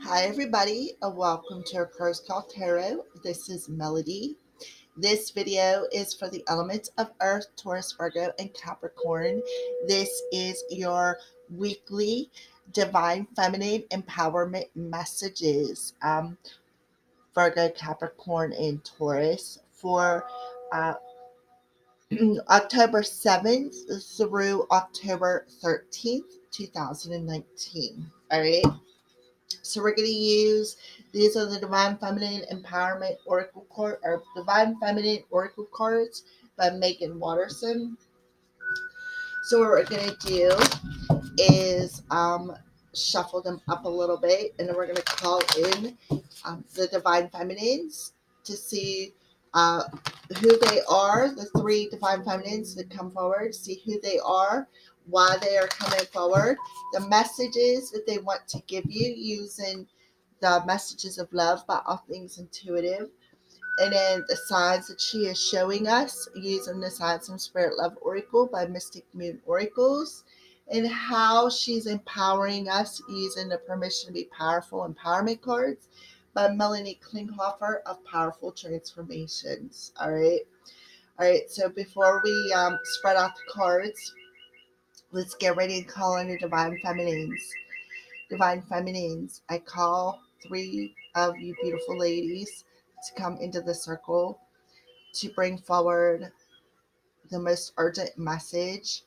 Hi, everybody, and welcome to Rose Call Tarot. This is Melody. This video is for the elements of Earth, Taurus, Virgo, and Capricorn. This is your weekly Divine Feminine Empowerment messages, Virgo, Capricorn, and Taurus for uh, October 7th through October 13th, 2019. All right. So we're going to use these are the Divine Feminine Empowerment Oracle card or Divine Feminine Oracle cards by Megan Watterson. So what we're going to do is shuffle them up a little bit, and then we're going to call in the Divine Feminines to see uh, who they are, the three Divine Feminines that come forward, see who they are, why they are coming forward, the messages that they want to give you using the messages of love by All Things Intuitive, and then the signs that she is showing us using the Signs from Spirit Love Oracle by Mystic Moon Oracles, and how she's empowering us using the Permission to Be Powerful empowerment cards by Melanie Klinghoffer of Powerful Transformations. All right. All right. So before we spread out the cards, let's get ready to call in your Divine Feminines. Divine Feminines, I call three of you beautiful ladies to come into the circle to bring forward the most urgent message,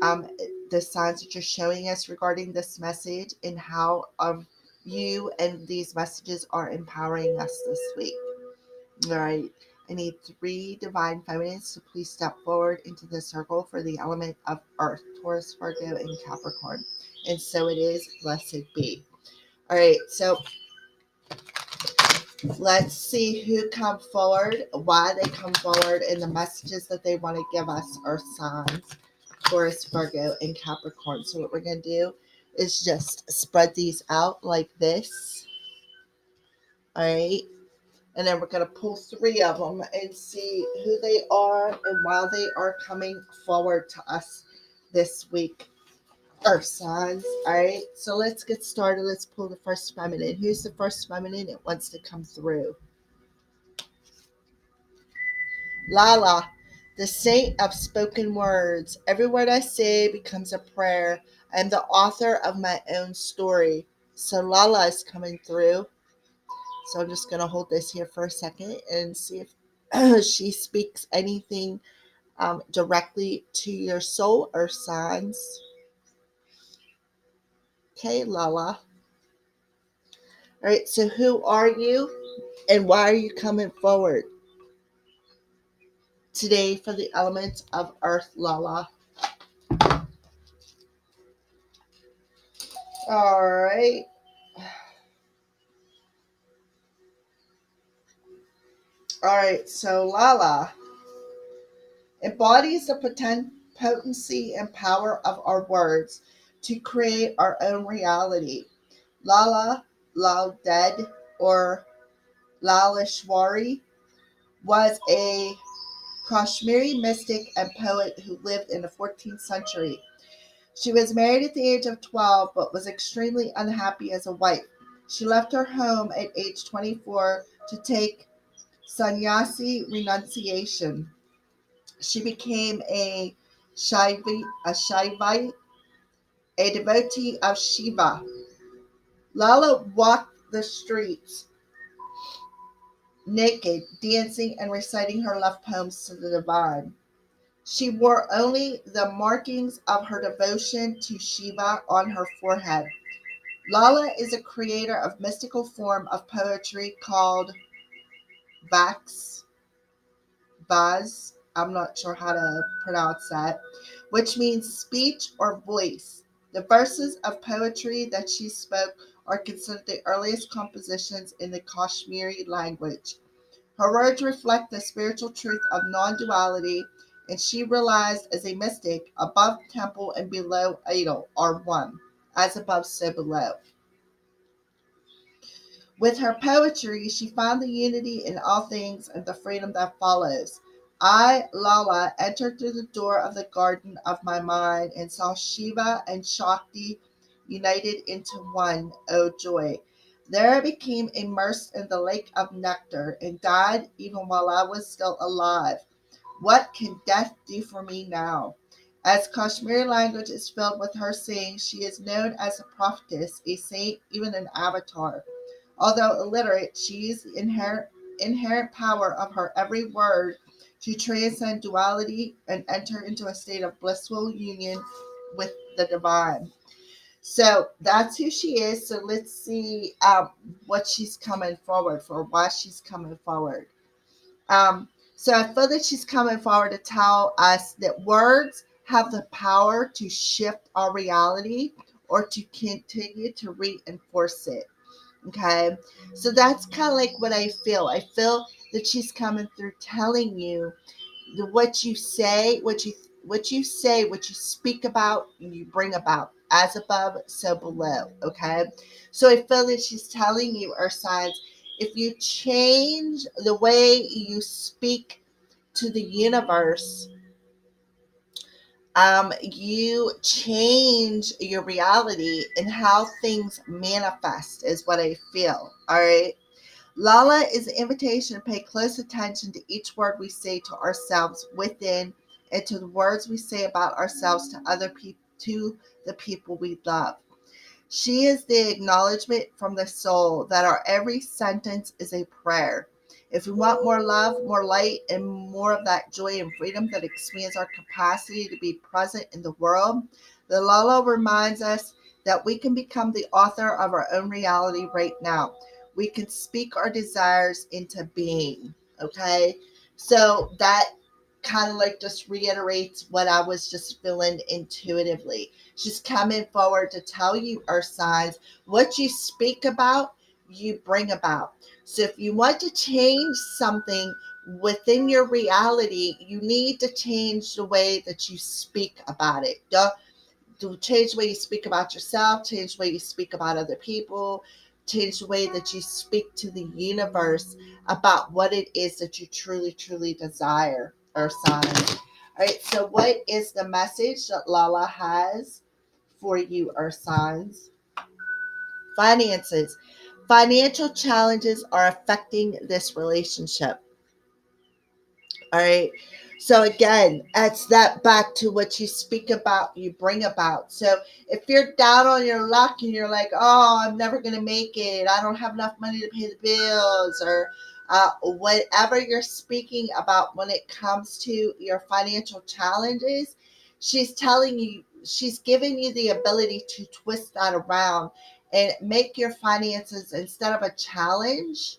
the signs that you're showing us regarding this message, and how you and these messages are empowering us this week. All right. I need three divine feminines to please step forward into the circle for the element of Earth, Taurus, Virgo, and Capricorn. And so it is, blessed be. All right. So let's see who come forward, why they come forward, and the messages that they want to give us are signs, Taurus, Virgo, and Capricorn. So what we're going to do is just spread these out like this. All right. And then we're going to pull three of them and see who they are and why they are coming forward to us this week. Earth signs. All right. So let's get started. Let's pull the first feminine. Who's the first feminine that wants to come through? Lala, the saint of spoken words. Every word I say becomes a prayer. I am the author of my own story. So Lala is coming through. So I'm just going to hold this here for a second and see if she speaks anything directly to your soul or signs. Okay, Lala. All right, so who are you and why are you coming forward today for the elements of Earth, Lala? All right. All right, so Lala embodies the potency and power of our words to create our own reality. Lala Lal Dead or Laleshwari was a Kashmiri mystic and poet who lived in the 14th century. She was married at the age of 12 but was extremely unhappy as a wife. She left her home at age 24 to take sannyasi renunciation. She became a Shaivite, a devotee of Shiva. Lala walked the streets naked, dancing and reciting her love poems to the divine. She wore only the markings of her devotion to Shiva on her forehead. Lala is a creator of mystical form of poetry called Vax, Vaz, I'm not sure how to pronounce that, which means speech or voice. The verses of poetry that she spoke are considered the earliest compositions in the Kashmiri language. Her words reflect the spiritual truth of non-duality, and she realized as a mystic, above temple and below idol are one, as above so below. With her poetry, she found the unity in all things and the freedom that follows. I, Lala, entered through the door of the garden of my mind and saw Shiva and Shakti united into one. Oh, joy. There I became immersed in the lake of nectar and died even while I was still alive. What can death do for me now? As Kashmiri language is filled with her sayings, she is known as a prophetess, a saint, even an avatar. Although illiterate, she used the inherent power of her every word to transcend duality and enter into a state of blissful union with the divine. So that's who she is. So let's see what she's coming forward for, why she's coming forward. Um, so I feel that she's coming forward to tell us that words have the power to shift our reality or to continue to reinforce it. Okay. So that's kind of like what I feel. I feel that she's coming through telling you what you say, what you speak about, you bring about, as above, so below. Okay. So I feel that she's telling you, our signs, if you change the way you speak to the universe, you change your reality and how things manifest, is what I feel. All right. Lala is an invitation to pay close attention to each word we say to ourselves within and to the words we say about ourselves to other people, to the people we love. She is the acknowledgement from the soul that our every sentence is a prayer. If we want more love, more light, and more of that joy and freedom that expands our capacity to be present in the world, the Lala reminds us that we can become the author of our own reality right now. We can speak our desires into being. Okay. So that kind of like just reiterates what I was just feeling intuitively. She's coming forward to tell you, our signs, what you speak about, you bring about. So if you want to change something within your reality, you need to change the way that you speak about it. To change the way you speak about yourself, change the way you speak about other people, change the way that you speak to the universe about what it is that you truly, truly desire, or signs. All right, so what is the message that Lala has for you, Earth signs? Finances. Financial challenges are affecting this relationship. All right. So again, it's that back to what you speak about, you bring about. So if you're down on your luck and you're like, oh, I'm never going to make it, I don't have enough money to pay the bills, or whatever you're speaking about when it comes to your financial challenges, she's telling you, she's giving you the ability to twist that around and make your finances, instead of a challenge,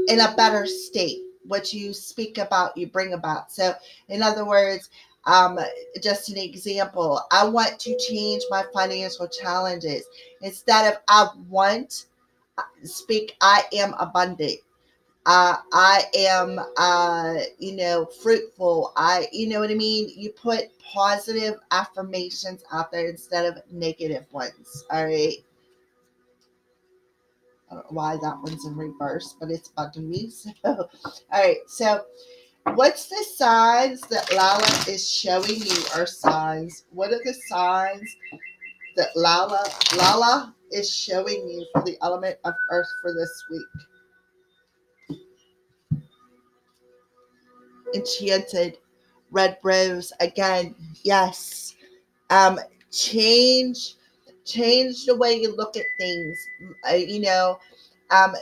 in a better state. What you speak about, you bring about. So, in other words, um, just an example, I want to change my financial challenges. Instead of I want, speak, I am abundant. I am, fruitful. You know what I mean? You put positive affirmations out there instead of negative ones. All right. I don't know why that one's in reverse, but it's bugging me. So, all right. So, what's the signs that Lala is showing you, are signs? What are the signs that Lala is showing you for the element of earth for this week? Enchanted, red rose again. Yes. Um, change change the way you look at things. Uh, you know, um,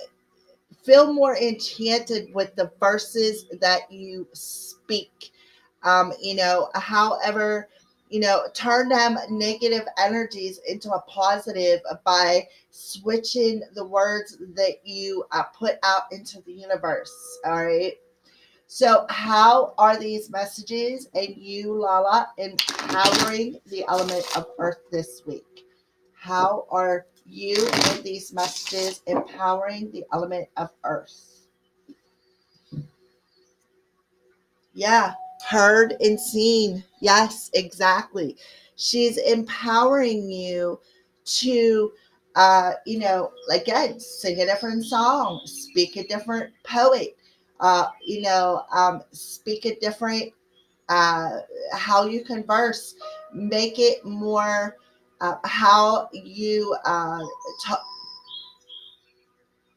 feel more enchanted with the verses that you speak. However, turn them negative energies into a positive by switching the words that you put out into the universe. All right. So, how are these messages and you, Lala, empowering the element of earth this week? How are you and these messages empowering the element of earth? Yeah, heard and seen. Yes, exactly. She's empowering you to, again, sing a different song, speak a different poet, speak a different, uh, how you converse, make it more. how you talk,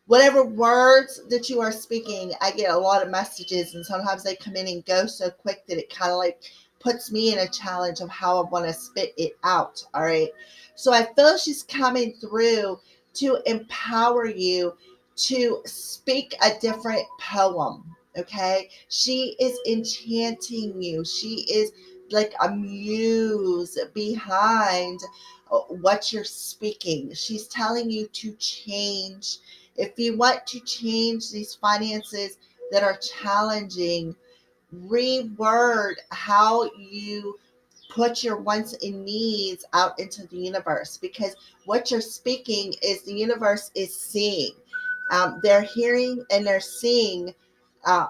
whatever words that you are speaking. I get a lot of messages, and sometimes they come in and go so quick that it kind of like puts me in a challenge of how I want to spit it out. All right. So I feel she's coming through to empower you to speak a different poem. Okay. She is enchanting you. She is like a muse behind what you're speaking. She's telling you to change. If you want to change these finances that are challenging, reword how you put your wants and needs out into the universe, because what you're speaking is the universe is seeing. They're hearing and they're seeing uh,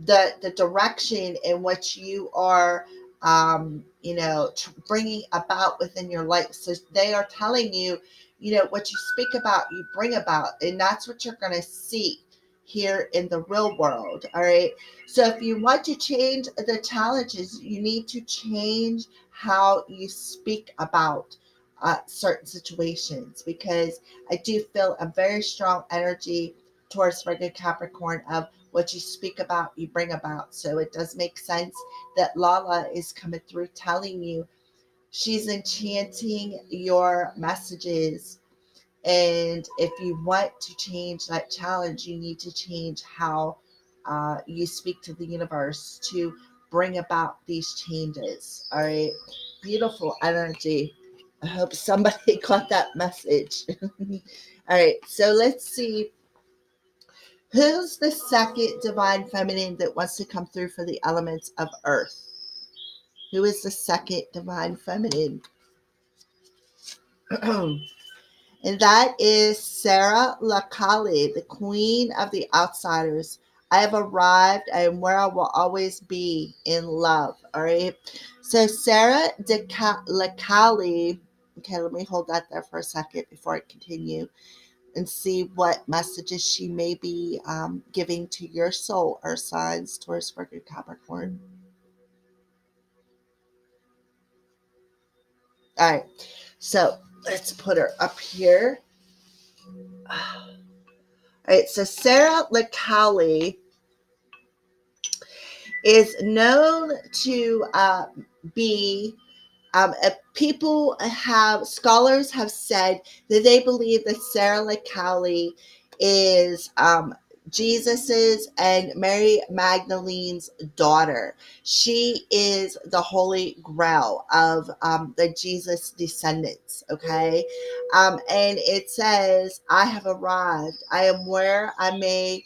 the direction in which you are bringing about within your life. So they are telling you, what you speak about you bring about, and that's what you're going to see here in the real world. All right. So if you want to change the challenges, you need to change how you speak about certain situations, because I do feel a very strong energy towards Virgo Capricorn of what you speak about, you bring about. So it does make sense that Lala is coming through telling you she's enchanting your messages. And if you want to change that challenge, you need to change how you speak to the universe to bring about these changes. All right. Beautiful energy. I hope somebody got that message. All right. So let's see. Who's the second divine feminine that wants to come through for the elements of earth? Who is the second divine feminine? And that is Sarah Lakali, the queen of the outsiders. I have arrived. I am where I will always be, in love. All right. So Sarah Lakali. Okay, let me hold that there for a second before I continue and see what messages she may be giving to your soul or signs towards Virgo Capricorn. All right. So let's put her up here. All right. So Sarah Lakali is known to be scholars have said that they believe that Sarah Lakali is Jesus's and Mary Magdalene's daughter. She is the holy grail of the Jesus descendants. Okay. And it says, I have arrived. I am where I may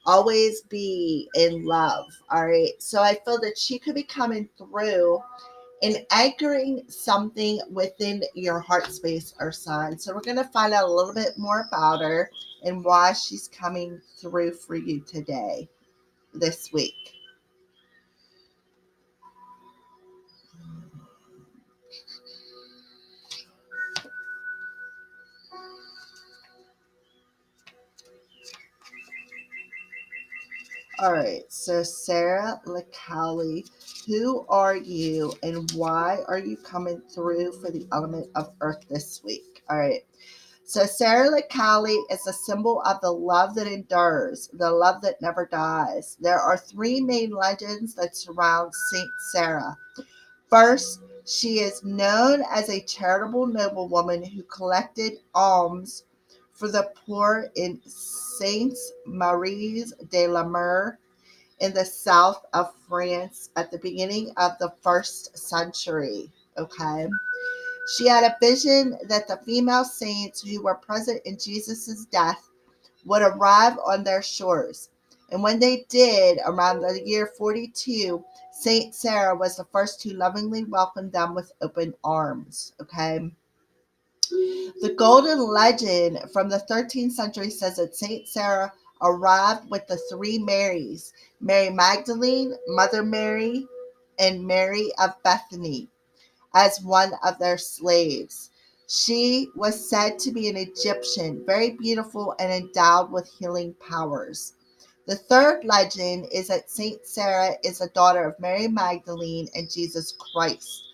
always be, in love. All right. So I feel that she could be coming through and anchoring something within your heart space or sign. So we're going to find out a little bit more about her and why she's coming through for you today, this week. All right, so Sarah Lakali, who are you and why are you coming through for the element of earth this week? All right. So Sarah Lakali is a symbol of the love that endures, the love that never dies. There are three main legends that surround Saint Sarah. First, she is known as a charitable noblewoman who collected alms for the poor in Saints Maries de la Mer in the south of France at the beginning of the first century. Okay. She had a vision that the female saints who were present in Jesus' death would arrive on their shores. And when they did, around the year 42, Saint Sarah was the first to lovingly welcome them with open arms. Okay. The golden legend from the 13th century says that Saint Sarah arrived with the three Marys: Mary Magdalene, Mother Mary, and Mary of Bethany, as one of their slaves. She was said to be an Egyptian, very beautiful and endowed with healing powers. The third legend is that Saint Sarah is a daughter of Mary Magdalene and Jesus Christ.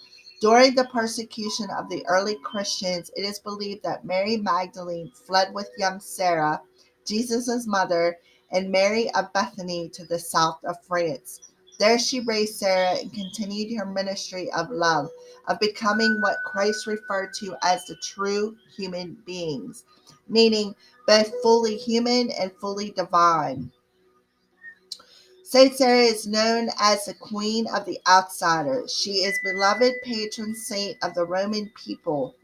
During the persecution of the early Christians, it is believed that Mary Magdalene fled with young Sarah, Jesus' mother, and Mary of Bethany to the south of France. There she raised Sarah and continued her ministry of love, of becoming what Christ referred to as the true human beings, meaning both fully human and fully divine. Saint Sarah is known as the Queen of the Outsiders. She is beloved patron saint of the Romani people.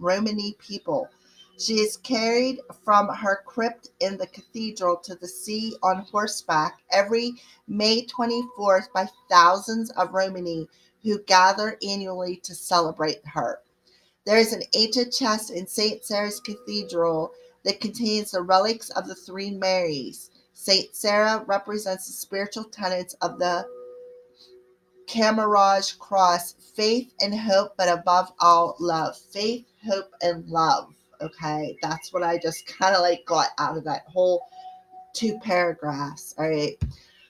She is carried from her crypt in the cathedral to the sea on horseback every May 24th by thousands of Romani who gather annually to celebrate her. There is an ancient chest in St. Sarah's Cathedral that contains the relics of the three Marys. St. Sarah represents the spiritual tenets of the Camarage cross: faith and hope, but above all, love. Faith, hope, and love. Okay, that's what I just kind of like got out of that whole two paragraphs. All right.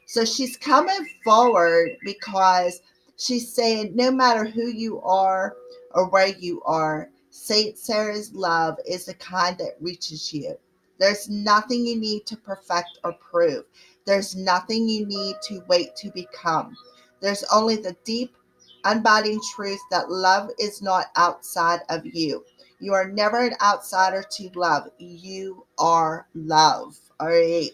So she's coming forward because she's saying no matter who you are or where you are, Saint Sarah's love is the kind that reaches you. There's nothing you need to perfect or prove. There's nothing you need to wait to become. There's only the deep, unbounding truth that love is not outside of you. You are never an outsider to love. You are love. All right.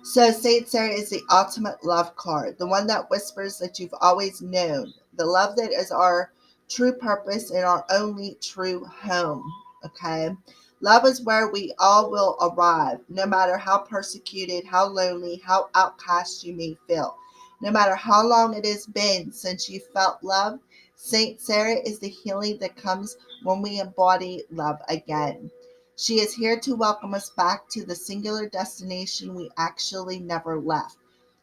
So Saint Sarah is the ultimate love card, the one that whispers that you've always known, the love that is our true purpose and our only true home. Okay. Love is where we all will arrive, no matter how persecuted, how lonely, how outcast you may feel. No matter how long it has been since you felt love, Saint Sarah is the healing that comes when we embody love again. She is here to welcome us back to the singular destination we actually never left.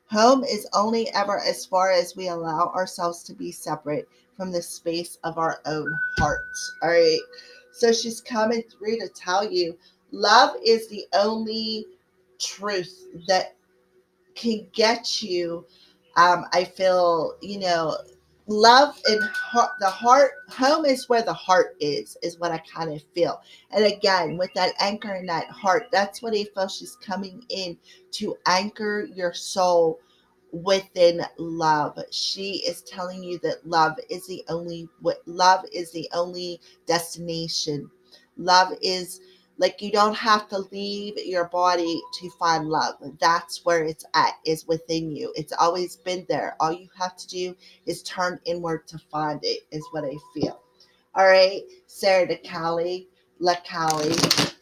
Home is only ever as far as we allow ourselves to be separate from the space of our own hearts. All right. So she's coming through to tell you love is the only truth that can get you. I feel, love and the heart, home is where the heart is what I kind of feel. And again, with that anchor in that heart, that's what I feel she's coming in to anchor your soul within love. She is telling you that love is the only destination. Love is like you don't have to leave your body to find love. That's where it's at, is within you. It's always been there. All you have to do is turn inward to find it, is what I feel. All right, Sarah DeCali, LaCali.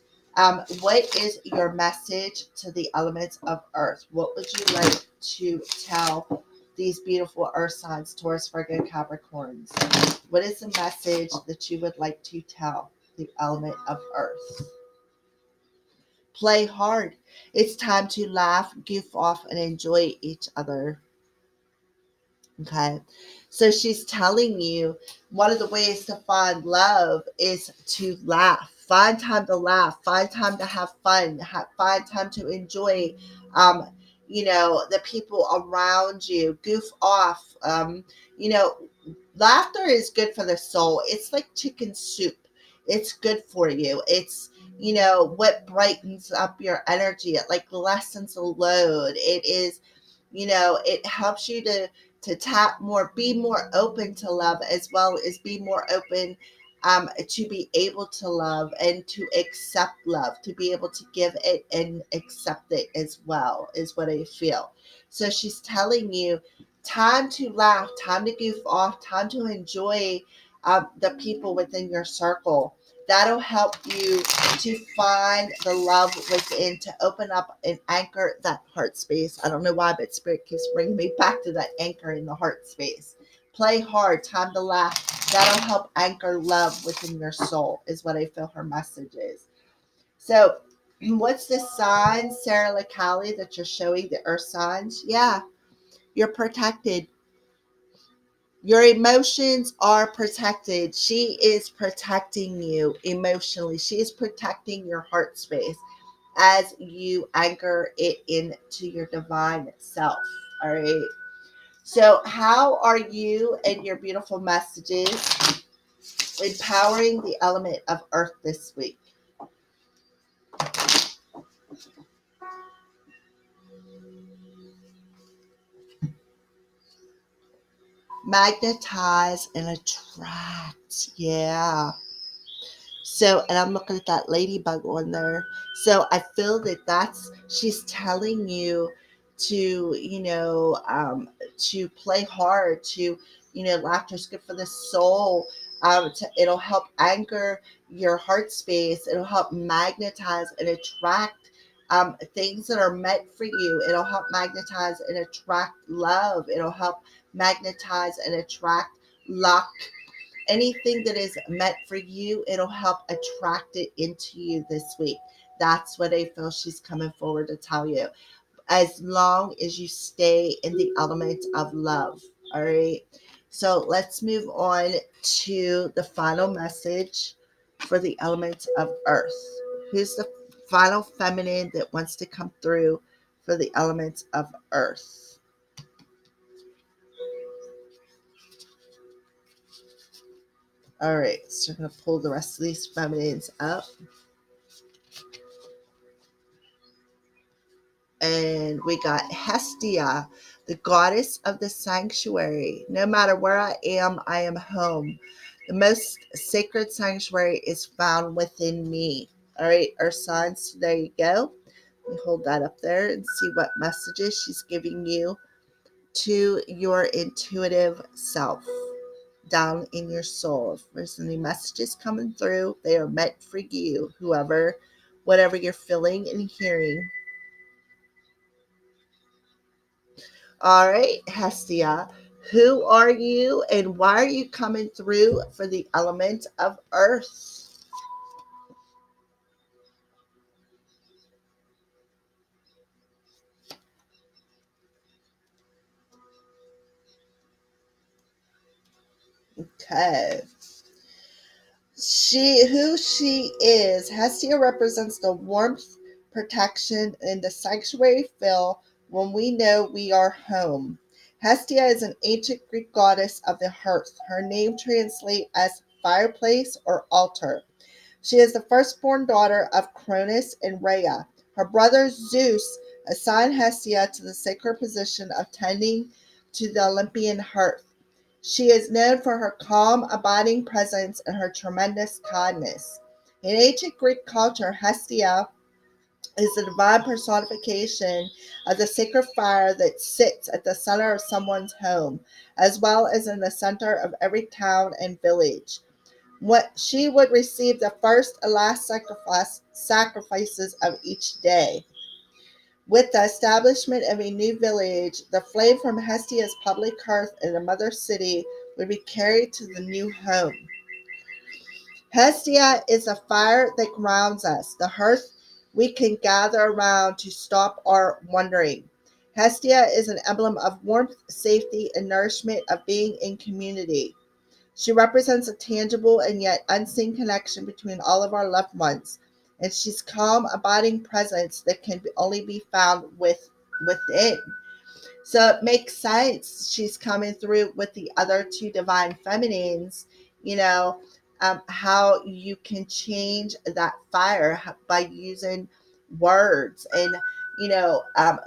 What is your message to the elements of Earth? What would you like to tell these beautiful Earth signs, Taurus, Virgo, Capricorns? What is the message that you would like to tell the element of Earth? Play hard. It's time to laugh, goof off, and enjoy each other. Okay. So she's telling you one of the ways to find love is to laugh. Find time to laugh. Find time to have fun. Find time to enjoy, um, the people around you. Goof off. You know, Laughter is good for the soul. It's like chicken soup. It's good for you. It's, what brightens up your energy. It like lessens the load. It is, it helps you to tap more, be more open to love, as well as be more open to be able to love and to accept love, to be able to give it and accept it as well, is what I feel. So she's telling you time to laugh, time to goof off, time to enjoy the people within your circle. That'll help you to find the love within, to open up and anchor that heart space. I don't know why, but Spirit keeps bringing me back to that anchor in the heart space. Play hard, time to laugh. That'll help anchor love within your soul, is what I feel her message is. So, what's the sign, Sarah LaCali, that you're showing, the earth signs? Yeah, you're protected. Your emotions are protected. She is protecting you emotionally. She is protecting your heart space as you anchor it into your divine self. All right. So, how are you and your beautiful messages empowering the element of earth this week? Magnetize and attract. Yeah. So, and I'm looking at that ladybug on there. So I feel that she's telling you to, to play hard, laughter is good for the soul. It'll help anchor your heart space. It'll help magnetize and attract things that are meant for you. It'll help magnetize and attract love. It'll help magnetize and attract luck. Anything that is meant for you, it'll help attract it into you this week. That's what I feel she's coming forward to tell you. As long as you stay in the element of love. All right. So let's move on to the final message for the element of earth. Who's the final feminine that wants to come through for the element of earth? All right. So I'm going to pull the rest of these feminines up. And we got Hestia, the goddess of the sanctuary. No matter where I am home. The most sacred sanctuary is found within me. All right, Earth signs, so there you go. Let me hold that up there and see what messages she's giving you to your intuitive self down in your soul. If there's any messages coming through, they are meant for you, whatever you're feeling and hearing. All right, Hestia, who are you and why are you coming through for the element of earth? Okay. Who she is, Hestia represents the warmth, protection, and the sanctuary feel when we know we are home. Hestia is an ancient Greek goddess of the hearth. Her name translates as fireplace or altar. She is the firstborn daughter of Cronus and Rhea. Her brother Zeus assigned Hestia to the sacred position of tending to the Olympian hearth. She is known for her calm, abiding presence and her tremendous kindness. In ancient Greek culture, Hestia is the divine personification of the sacred fire that sits at the center of someone's home, as well as in the center of every town and village. What she would receive the first and last sacrifices of each day. With the establishment of a new village, the flame from Hestia's public hearth in the mother city would be carried to the new home. Hestia is a fire that grounds us, the hearth we can gather around to stop our wandering. Hestia is an emblem of warmth, safety, and nourishment of being in community. She represents a tangible and yet unseen connection between all of our loved ones, and she's calm, abiding presence that can only be found within. So it makes sense. She's coming through with the other two divine feminines, you know, how you can change that fire by using words. And,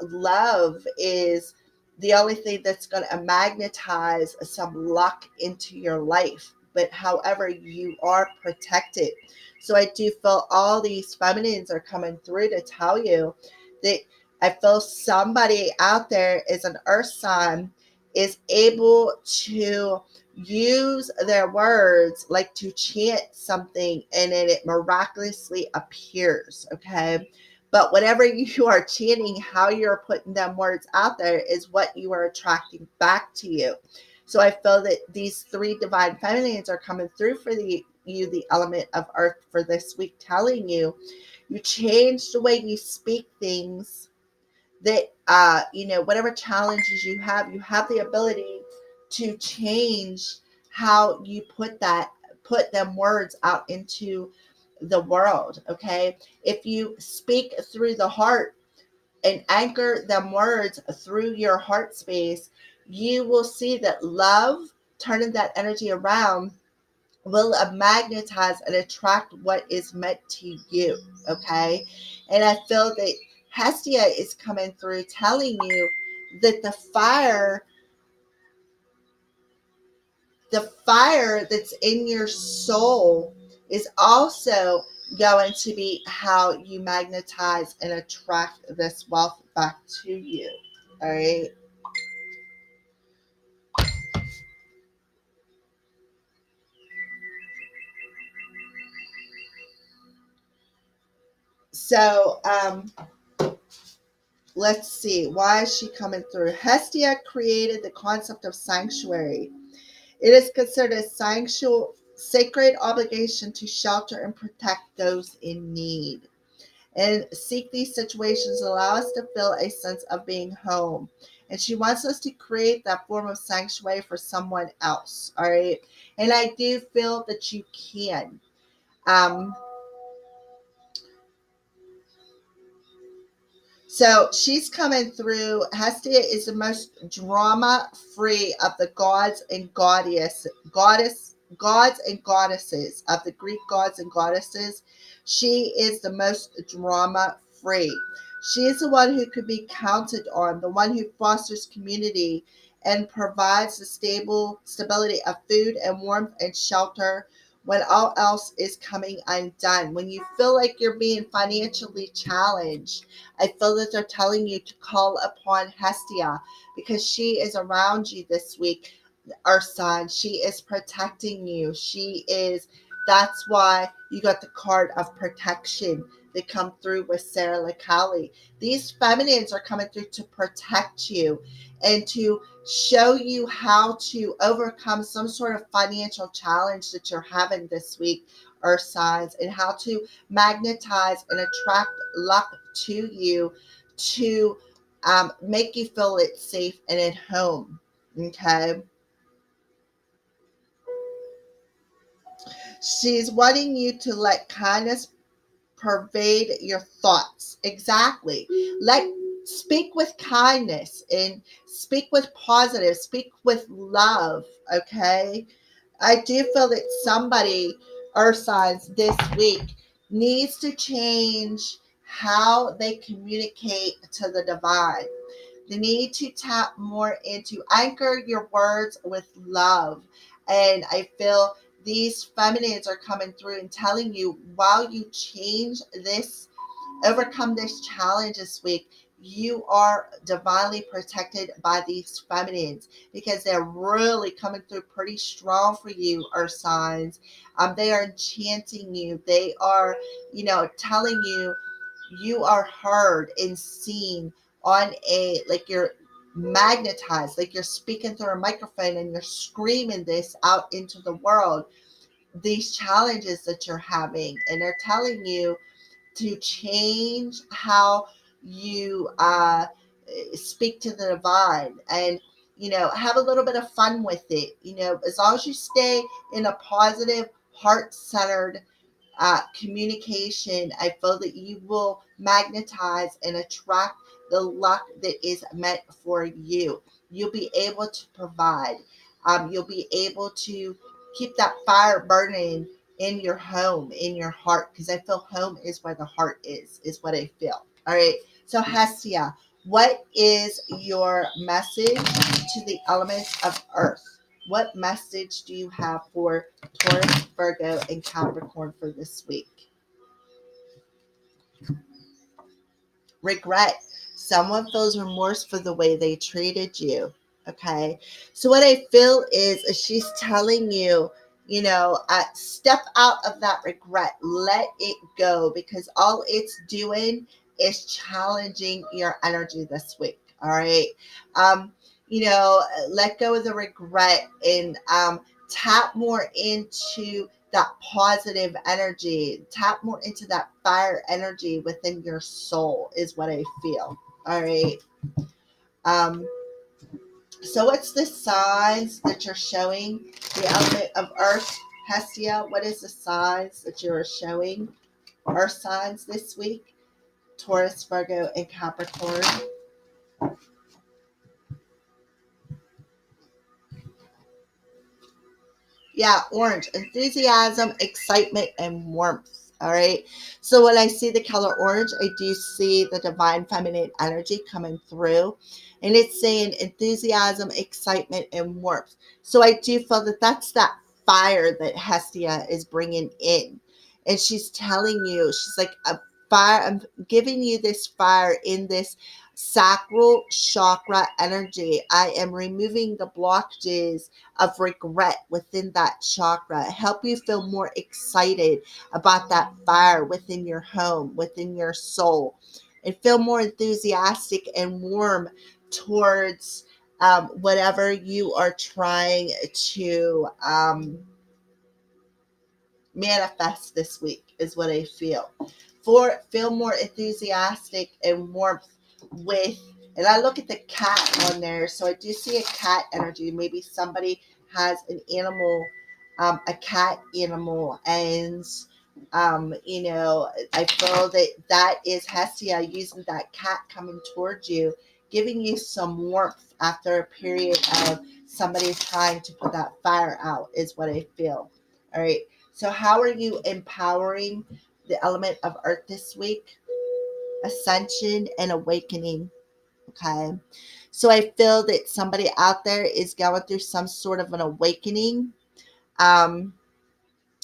love is the only thing that's going to magnetize some luck into your life. But however, you are protected. So I do feel all these feminines are coming through to tell you that I feel somebody out there is an earth sign, is able to use their words like to chant something and then it miraculously appears. Okay. But whatever you are chanting, how you're putting them words out there is what you are attracting back to you. So I feel that these three divine feminines are coming through for the element of earth for this week, telling you change the way you speak things, that whatever challenges you have the ability to change how you put them words out into the world. Okay, if you speak through the heart and anchor them words through your heart space, you will see that love, turning that energy around, will magnetize and attract what is meant to you. Okay. And I feel that Hestia is coming through telling you that the fire that's in your soul is also going to be how you magnetize and attract this wealth back to you. All right. So let's see. Why is she coming through? Hestia created the concept of sanctuary. It is considered a sacred obligation to shelter and protect those in need. And seek these situations allow us to feel a sense of being home. And she wants us to create that form of sanctuary for someone else. All right. And I do feel that you can. Um, So she's coming through. Hestia is the most drama free of the gods and goddesses of the Greek gods and goddesses. She is the most drama free. She is the one who could be counted on, the one who fosters community and provides the stability of food and warmth and shelter when all else is coming undone. When you feel like you're being financially challenged, I feel that they're telling you to call upon Hestia because she is around you this week, our son. She is protecting you. That's why you got the card of protection that come through with Sarah LaCali. These feminines are coming through to protect you and to show you how to overcome some sort of financial challenge that you're having this week, earth signs, and how to magnetize and attract luck to you to make you feel it's safe and at home. Okay. She's wanting you to let kindness pervade your thoughts. Exactly. Speak with kindness and speak with positive, speak with love. Okay. I do feel that somebody, earth signs, this week needs to change how they communicate to the divine. They need to tap more into anchor your words with love. And I feel these feminines are coming through and telling you while you change this, overcome this challenge this week, you are divinely protected by these feminines because they're really coming through pretty strong for you, earth signs. They are enchanting you. They are, telling you you are heard and seen on like you're magnetized, like you're speaking through a microphone and you're screaming this out into the world, these challenges that you're having. And they're telling you to change how you speak to the divine and have a little bit of fun with it, as long as you stay in a positive heart-centered communication. I feel that you will magnetize and attract the luck that is meant for you. You'll be able to provide. You'll be able to keep that fire burning in your home, in your heart, because I feel home is where the heart is what I feel. All right. So, Hestia, what is your message to the elements of earth? What message do you have for Taurus, Virgo, and Capricorn for this week? Regret. Someone feels remorse for the way they treated you. Okay. So what I feel is she's telling you, step out of that regret. Let it go because all it's doing is challenging your energy this week. All right. Um, let go of the regret and tap more into that positive energy, tap more into that fire energy within your soul is what I feel. All right. um so what's the signs that you're showing the element of earth, Hestia? What is the signs that you're showing earth signs this week, Taurus, Virgo, and Capricorn? Yeah, orange. Enthusiasm, excitement, and warmth. All right. So when I see the color orange, I do see the divine feminine energy coming through. And it's saying enthusiasm, excitement, and warmth. So I do feel that that's that fire that Hestia is bringing in. And she's telling you, she's like, a fire, I'm giving you this fire in this sacral chakra energy. I am removing the blockages of regret within that chakra. Help you feel more excited about that fire within your home, within your soul, and feel more enthusiastic and warm towards whatever you are trying to manifest this week, is what I feel. Feel more enthusiastic and warmth with, and I look at the cat on there, so I do see a cat energy. Maybe somebody has an animal, a cat animal, and I feel that that is Hestia using that cat coming towards you, giving you some warmth after a period of somebody trying to put that fire out, is what I feel. All right. So, how are you empowering the element of earth this week? Ascension and awakening. Okay. So, I feel that somebody out there is going through some sort of an awakening. Um,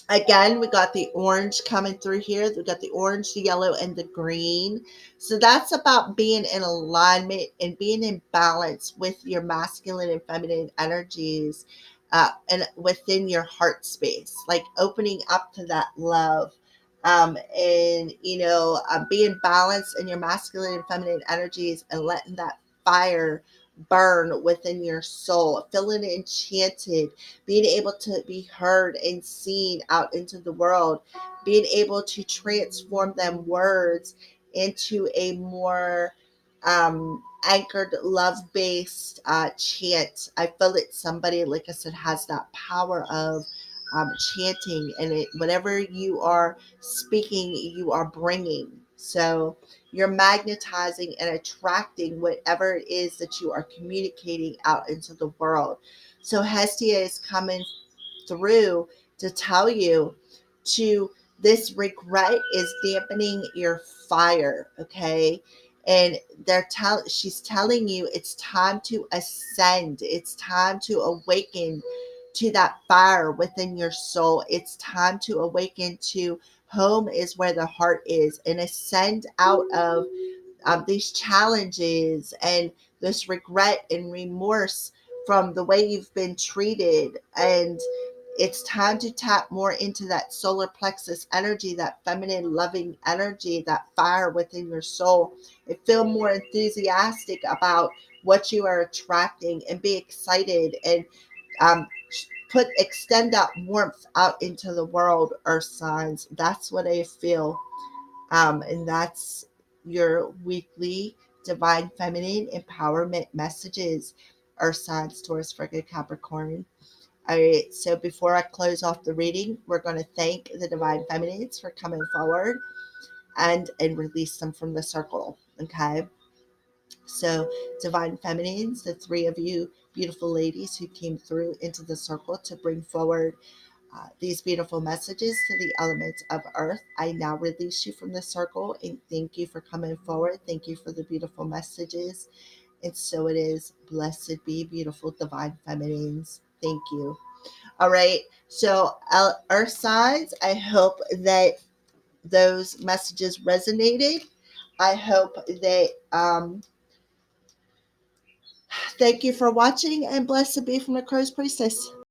Again, we got the orange coming through here. We got the orange, the yellow, and the green. So that's about being in alignment and being in balance with your masculine and feminine energies, and within your heart space, like opening up to that love. And being balanced in your masculine and feminine energies and letting that fire burn within your soul, feeling enchanted, being able to be heard and seen out into the world, being able to transform them words into a more anchored, love based chant. I feel that somebody, like I said, has that power of chanting, and whatever you are speaking, you are bringing. So you're magnetizing and attracting whatever it is that you are communicating out into the world. So Hestia is coming through to tell you to, this regret is dampening your fire, okay? And she's telling you it's time to ascend. It's time to awaken to that fire within your soul. It's time to awaken to home is where the heart is, and ascend out of these challenges and this regret and remorse from the way you've been treated. And it's time to tap more into that solar plexus energy, that feminine loving energy, that fire within your soul, and feel more enthusiastic about what you are attracting, and be excited, and um, extend that warmth out into the world, earth signs. That's what I feel. And that's your weekly divine feminine empowerment messages, earth signs, Taurus, Virgo, Capricorn. All right, so before I close off the reading, we're going to thank the divine feminines for coming forward and release them from the circle. Okay, so divine feminines, the three of you beautiful ladies who came through into the circle to bring forward these beautiful messages to the elements of earth. I now release you from the circle, and thank you for coming forward. Thank you for the beautiful messages. And so it is. Blessed be beautiful divine feminines. Thank you. All right. So, earth signs, I hope that those messages resonated. I hope that, thank you for watching, and blessed be from the Crow's Priestess.